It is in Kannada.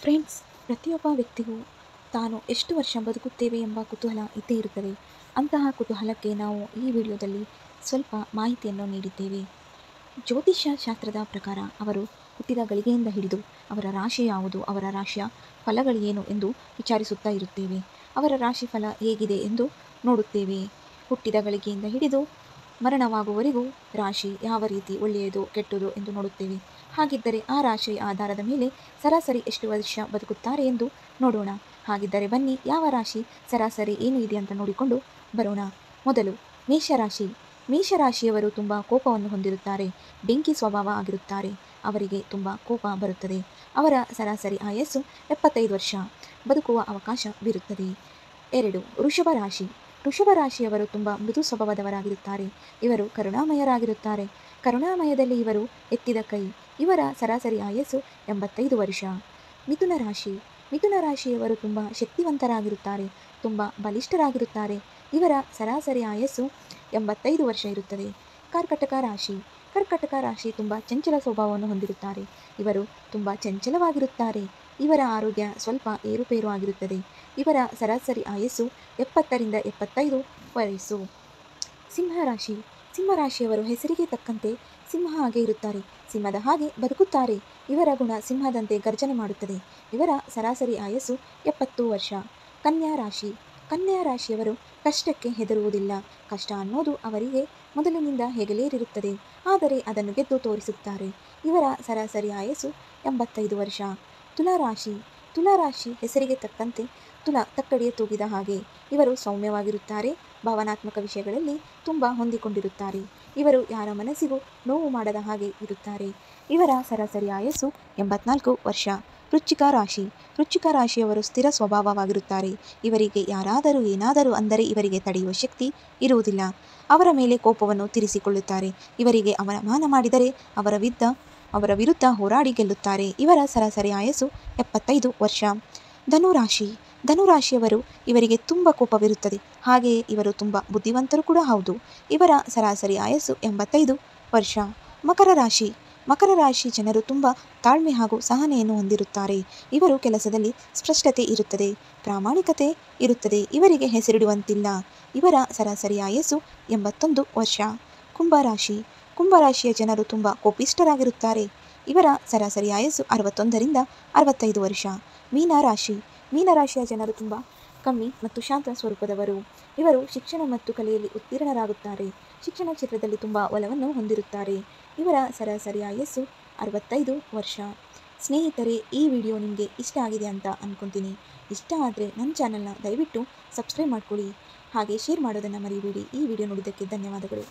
ಫ್ರೆಂಡ್ಸ್, ಪ್ರತಿಯೊಬ್ಬ ವ್ಯಕ್ತಿಗೂ ತಾನು ಎಷ್ಟು ವರ್ಷ ಬದುಕುತ್ತೇವೆ ಎಂಬ ಕುತೂಹಲ ಇದ್ದೇ ಇರುತ್ತದೆ. ಅಂತಹ ಕುತೂಹಲಕ್ಕೆ ನಾವು ಈ ವಿಡಿಯೋದಲ್ಲಿ ಸ್ವಲ್ಪ ಮಾಹಿತಿಯನ್ನು ನೀಡಿದ್ದೇವೆ. ಜ್ಯೋತಿಷ್ಯ ಶಾಸ್ತ್ರದ ಪ್ರಕಾರ ಅವರು ಹುಟ್ಟಿದ ಗಳಿಗೆಯಿಂದ ಹಿಡಿದು ಅವರ ರಾಶಿ ಯಾವುದು, ಅವರ ರಾಶಿಯ ಫಲಗಳೇನು ಎಂದು ವಿಚಾರಿಸುತ್ತಾ ಇರುತ್ತೇವೆ. ಅವರ ರಾಶಿ ಫಲ ಹೇಗಿದೆ ಎಂದು ನೋಡುತ್ತೇವೆ. ಹುಟ್ಟಿದ ಗಳಿಗೆಯಿಂದ ಹಿಡಿದು ಮರಣವಾಗುವವರೆಗೂ ರಾಶಿ ಯಾವ ರೀತಿ ಒಳ್ಳೆಯದು ಕೆಟ್ಟದು ಎಂದು ನೋಡುತ್ತೇವೆ. ಹಾಗಿದ್ದರೆ ಆ ರಾಶಿಯ ಆಧಾರದ ಮೇಲೆ ಸರಾಸರಿ ಎಷ್ಟು ವರ್ಷ ಬದುಕುತ್ತಾರೆ ಎಂದು ನೋಡೋಣ. ಹಾಗಿದ್ದರೆ ಬನ್ನಿ, ಯಾವ ರಾಶಿ ಸರಾಸರಿ ಏನು ಇದೆ ಅಂತ ನೋಡಿಕೊಂಡು ಬರೋಣ. ಮೊದಲು ಮೇಷರಾಶಿ. ಮೇಷರಾಶಿಯವರು ತುಂಬ ಕೋಪವನ್ನು ಹೊಂದಿರುತ್ತಾರೆ. ಬೆಂಕಿ ಸ್ವಭಾವ ಆಗಿರುತ್ತಾರೆ. ಅವರಿಗೆ ತುಂಬ ಕೋಪ ಬರುತ್ತದೆ. ಅವರ ಸರಾಸರಿ ಆಯಸ್ಸು 75 ವರ್ಷ ಬದುಕುವ ಅವಕಾಶವಿರುತ್ತದೆ. 2. ವೃಷಭ ರಾಶಿ. ವೃಷಭ ರಾಶಿಯವರು ತುಂಬ ಮೃದು ಸ್ವಭಾವದವರಾಗಿರುತ್ತಾರೆ. ಇವರು ಕರುಣಾಮಯರಾಗಿರುತ್ತಾರೆ. ಕರುಣಾಮಯದಲ್ಲಿ ಇವರು ಎತ್ತಿದ ಕೈ. ಇವರ ಸರಾಸರಿ ಆಯಸ್ಸು 85 ವರ್ಷ. ಮಿಥುನ ರಾಶಿ. ಮಿಥುನ ರಾಶಿಯವರು ತುಂಬ ಶಕ್ತಿವಂತರಾಗಿರುತ್ತಾರೆ. ತುಂಬ ಬಲಿಷ್ಠರಾಗಿರುತ್ತಾರೆ. ಇವರ ಸರಾಸರಿ ಆಯಸ್ಸು 85 ವರ್ಷ ಇರುತ್ತದೆ. ಕರ್ಕಟಕ ರಾಶಿ. ಕರ್ಕಟಕ ರಾಶಿ ತುಂಬ ಚಂಚಲ ಸ್ವಭಾವವನ್ನು ಹೊಂದಿರುತ್ತಾರೆ. ಇವರು ತುಂಬ ಚಂಚಲವಾಗಿರುತ್ತಾರೆ. ಇವರ ಆರೋಗ್ಯ ಸ್ವಲ್ಪ ಏರುಪೇರು ಆಗಿರುತ್ತದೆ. ಇವರ ಸರಾಸರಿ ಆಯಸ್ಸು 70 ರಿಂದ 75 ವಯಸ್ಸು. ಸಿಂಹರಾಶಿ. ಸಿಂಹರಾಶಿಯವರು ಹೆಸರಿಗೆ ತಕ್ಕಂತೆ ಸಿಂಹ ಹಾಗೆ ಇರುತ್ತಾರೆ. ಸಿಂಹದ ಹಾಗೆ ಬದುಕುತ್ತಾರೆ. ಇವರ ಗುಣ ಸಿಂಹದಂತೆ ಗರ್ಜನೆ ಮಾಡುತ್ತದೆ. ಇವರ ಸರಾಸರಿ ಆಯಸ್ಸು 70 ವರ್ಷ. ಕನ್ಯಾ ರಾಶಿ. ಕನ್ಯಾ ರಾಶಿಯವರು ಕಷ್ಟಕ್ಕೆ ಹೆದರುವುದಿಲ್ಲ. ಕಷ್ಟ ಅನ್ನೋದು ಅವರಿಗೆ ಮೊದಲಿನಿಂದ ಹೆಗಲೇರಿರುತ್ತದೆ. ಆದರೆ ಅದನ್ನು ಗೆದ್ದು ತೋರಿಸುತ್ತಾರೆ. ಇವರ ಸರಾಸರಿ ಆಯಸ್ಸು 85 ವರ್ಷ. ತುಲಾರಾಶಿ. ತುಲಾರಾಶಿ ಹೆಸರಿಗೆ ತಕ್ಕಂತೆ ತುಲಾ ತಕ್ಕಡಿಯ ತೂಗಿದ ಹಾಗೆ. ಇವರು ಸೌಮ್ಯವಾಗಿರುತ್ತಾರೆ. ಭಾವನಾತ್ಮಕ ವಿಷಯಗಳಲ್ಲಿ ತುಂಬ ಹೊಂದಿಕೊಂಡಿರುತ್ತಾರೆ. ಇವರು ಯಾರ ಮನಸ್ಸಿಗೂ ನೋವು ಮಾಡದ ಹಾಗೆ ಇರುತ್ತಾರೆ. ಇವರ ಸರಾಸರಿ ಆಯಸ್ಸು 84 ವರ್ಷ. ವೃಶ್ಚಿಕ ರಾಶಿ. ವೃಶ್ಚಿಕ ರಾಶಿಯವರು ಸ್ಥಿರ ಸ್ವಭಾವವಾಗಿರುತ್ತಾರೆ. ಇವರಿಗೆ ಯಾರಾದರೂ ಏನಾದರೂ ಅಂದರೆ ಇವರಿಗೆ ತಡೆಯುವ ಶಕ್ತಿ ಇರುವುದಿಲ್ಲ. ಅವರ ಮೇಲೆ ಕೋಪವನ್ನು ತೀರಿಸಿಕೊಳ್ಳುತ್ತಾರೆ. ಇವರಿಗೆ ಅವಮಾನ ಮಾಡಿದರೆ ಅವರ ವಿರುದ್ಧ ಹೋರಾಡಿ ಗೆಲ್ಲುತ್ತಾರೆ. ಇವರ ಸರಾಸರಿ ಆಯಸ್ಸು 75 ವರ್ಷ. ಧನುರಾಶಿ. ಧನುರಾಶಿಯವರು ಇವರಿಗೆ ತುಂಬ ಕೋಪವಿರುತ್ತದೆ. ಹಾಗೆಯೇ ಇವರು ತುಂಬ ಬುದ್ಧಿವಂತರು ಕೂಡ ಹೌದು. ಇವರ ಸರಾಸರಿ ಆಯಸ್ಸು 85 ವರ್ಷ. ಮಕರ ರಾಶಿ. ಮಕರ ರಾಶಿ ಜನರು ತುಂಬ ತಾಳ್ಮೆ ಹಾಗೂ ಸಹನೆಯನ್ನು ಹೊಂದಿರುತ್ತಾರೆ. ಇವರು ಕೆಲಸದಲ್ಲಿ ಸ್ಪಷ್ಟತೆ ಇರುತ್ತದೆ. ಪ್ರಾಮಾಣಿಕತೆ ಇರುತ್ತದೆ. ಇವರಿಗೆ ಹೆಸರಿಡುವಂತಿಲ್ಲ. ಇವರ ಸರಾಸರಿ ಆಯಸ್ಸು 81 ವರ್ಷ. ಕುಂಭರಾಶಿ. ಕುಂಭರಾಶಿಯ ಜನರು ತುಂಬ ಕೋಪಿಷ್ಠರಾಗಿರುತ್ತಾರೆ. ಇವರ ಸರಾಸರಿ ಆಯಸ್ಸು 61 ರಿಂದ 65 ವರ್ಷ. ಮೀನರಾಶಿ. ಮೀನರಾಶಿಯ ಜನರು ತುಂಬ ಕಮ್ಮಿ ಮತ್ತು ಶಾಂತ ಸ್ವರೂಪದವರು. ಇವರು ಶಿಕ್ಷಣ ಮತ್ತು ಕಲೆಯಲ್ಲಿ ಉತ್ತೀರ್ಣರಾಗುತ್ತಾರೆ. ಶಿಕ್ಷಣ ಕ್ಷೇತ್ರದಲ್ಲಿ ತುಂಬ ಒಲವನ್ನು ಹೊಂದಿರುತ್ತಾರೆ. ಇವರ ಸರಾಸರಿ ಆಯಸ್ಸು 65 ವರ್ಷ. ಸ್ನೇಹಿತರೆ, ಈ ವಿಡಿಯೋ ನಿಮಗೆ ಇಷ್ಟ ಆಗಿದೆ ಅಂತ ಅಂದ್ಕೊತೀನಿ. ಇಷ್ಟ ಆದರೆ ನನ್ನ ಚಾನಲ್ನ ದಯವಿಟ್ಟು ಸಬ್ಸ್ಕ್ರೈಬ್ ಮಾಡ್ಕೊಳ್ಳಿ. ಹಾಗೆ ಶೇರ್ ಮಾಡೋದನ್ನು ಮರಿಬೇಡಿ. ಈ ವಿಡಿಯೋ ನೋಡಿದ್ದಕ್ಕೆ ಧನ್ಯವಾದಗಳು.